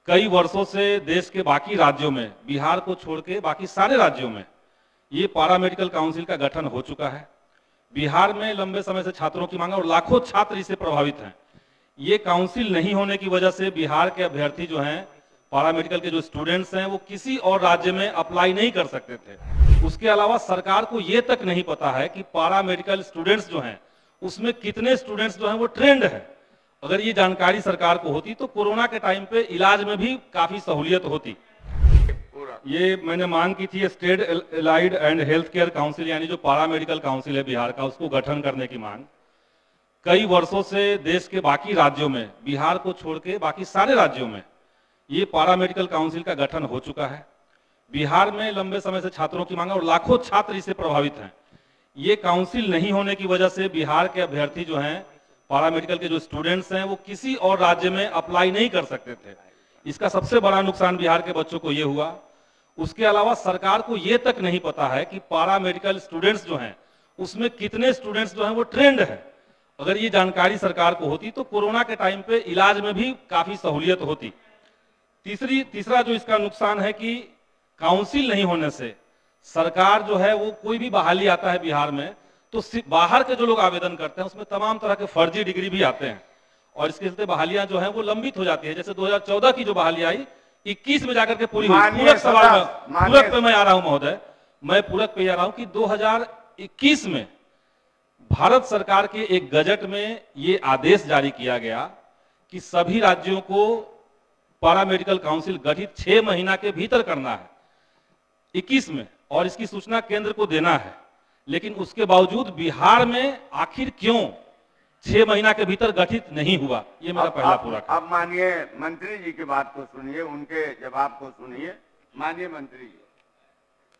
कई वर्षों से देश के बाकी राज्यों में, बिहार को छोड़ के बाकी सारे राज्यों में ये पारा मेडिकल काउंसिल का गठन हो चुका है। बिहार में लंबे समय से छात्रों की मांग है और लाखों छात्र इससे प्रभावित हैं। ये काउंसिल नहीं होने की वजह से बिहार के अभ्यर्थी जो हैं, पारा मेडिकल के जो स्टूडेंट्स हैं, वो किसी और राज्य में अप्लाई नहीं कर सकते थे। उसके अलावा सरकार को ये तक नहीं पता है कि पारा मेडिकल स्टूडेंट्स जो हैं उसमें कितने स्टूडेंट्स जो हैं वो ट्रेंड है। अगर ये जानकारी सरकार को होती तो कोरोना के टाइम पे इलाज में भी काफी सहूलियत होती। ये मैंने मांग की थी state allied and health care council, यानी जो पारा मेडिकल काउंसिल है बिहार का, उसको गठन करने की मांग कई वर्षों से देश के बाकी राज्यों में, बिहार को छोड़ के बाकी सारे राज्यों में ये पारा मेडिकल काउंसिल का गठन हो चुका है। बिहार में लंबे समय से छात्रों की मांग है और लाखों छात्र इससे प्रभावित हैं। ये काउंसिल नहीं होने की वजह से बिहार के अभ्यर्थी जो हैं, पारा मेडिकल के जो स्टूडेंट्स हैं, वो किसी और राज्य में अप्लाई नहीं कर सकते थे। इसका सबसे बड़ा नुकसान बिहार के बच्चों को ये हुआ। उसके अलावा सरकार को ये तक नहीं पता है कि पारा मेडिकल स्टूडेंट्स जो हैं उसमें कितने स्टूडेंट्स जो हैं वो ट्रेंड है। अगर ये जानकारी सरकार को होती तो कोरोना के टाइम पे इलाज में भी काफी सहूलियत होती। तीसरा जो इसका नुकसान है कि काउंसिल नहीं होने से सरकार जो है वो कोई भी बहाली आता है बिहार में तो बाहर के जो लोग आवेदन करते हैं उसमें तमाम तरह के फर्जी डिग्री भी आते हैं और इसके चलते बहालियां जो हैं वो लंबित हो जाती है। जैसे 2014 की जो बहाली आई 21 में जाकर के पूरी हुई। पूरक सवाल पूरक पे मैं आ रहा हूं महोदय, मैं पूरक पे आ रहा हूं कि 2021 में भारत सरकार के एक गजट में ये आदेश जारी किया गया कि सभी राज्यों को पारा मेडिकल काउंसिल गठित 6 महीना के भीतर करना है 21 में, और इसकी सूचना केंद्र को देना है। लेकिन उसके बावजूद बिहार में आखिर क्यों 6 महीना के भीतर गठित नहीं हुआ, ये मेरा पहला पूरा। अब माननीय मंत्री जी की बात को सुनिए, उनके जवाब को सुनिए। माननीय मंत्री जी।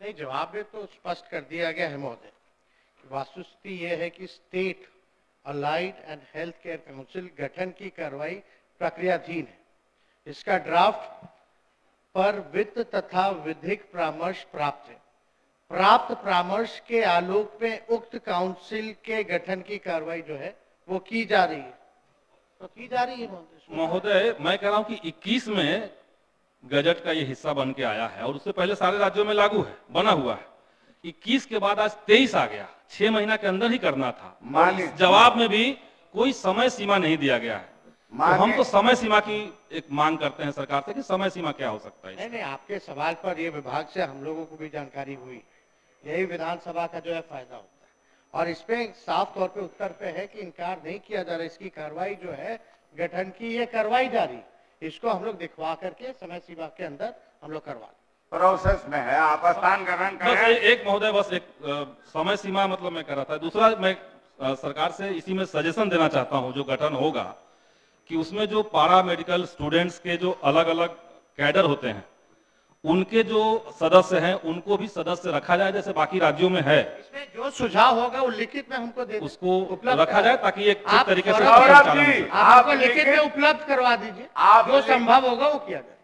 नहीं, जवाब में तो स्पष्ट कर दिया गया है महोदय। वस्तुस्थिति यह है कि state allied and health care council गठन की कार्रवाई प्रक्रियाधीन है। इसका ड्राफ्ट पर वित्त तथा विधिक परामर्श प्राप्त है। प्राप्त परामर्श के आलोक में उक्त काउंसिल के गठन की कार्रवाई जो है वो की जा रही है। तो की जा रही है महोदय। मैं कह रहा हूं कि 21 में गजट का ये हिस्सा बन के आया है और उससे पहले सारे राज्यों में लागू है, बना हुआ है। 21 के बाद आज 23 आ गया, 6 महीना के अंदर ही करना था। इस जवाब में भी कोई समय सीमा नहीं दिया गया है। तो हम तो समय सीमा की एक मांग करते हैं सरकार से कि समय सीमा क्या हो सकता है। नहीं, आपके सवाल पर ये विभाग से हम लोगों को भी जानकारी हुई। यही विधानसभा का जो है फायदा होता है और इसमें साफ तौर पे उत्तर पे है कि इनकार नहीं किया जा रहा। इसकी कार्रवाई जो है गठन की ये करवाई जा रही, इसको हम लोग दिखवा करके समय सीमा के अंदर हम लोग करवा प्रोसेस में है। आप स्थान ग्रहण करें। एक महोदय बस एक समय सीमा मतलब मैं कर रहा था। दूसरा मैं सरकार से इसी में सजेशन देना चाहता हूं, जो गठन होगा कि उसमें जो पारा मेडिकल स्टूडेंट्स के जो अलग अलग कैडर होते हैं उनके जो सदस्य हैं उनको भी सदस्य रखा जाए जैसे बाकी राज्यों में है। इसमें जो सुझाव होगा वो लिखित में हमको दे, उसको रखा जाए ताकि एक तरीके से आपको लिखित में उपलब्ध करवा दीजिए। जो संभव होगा वो किया जाए।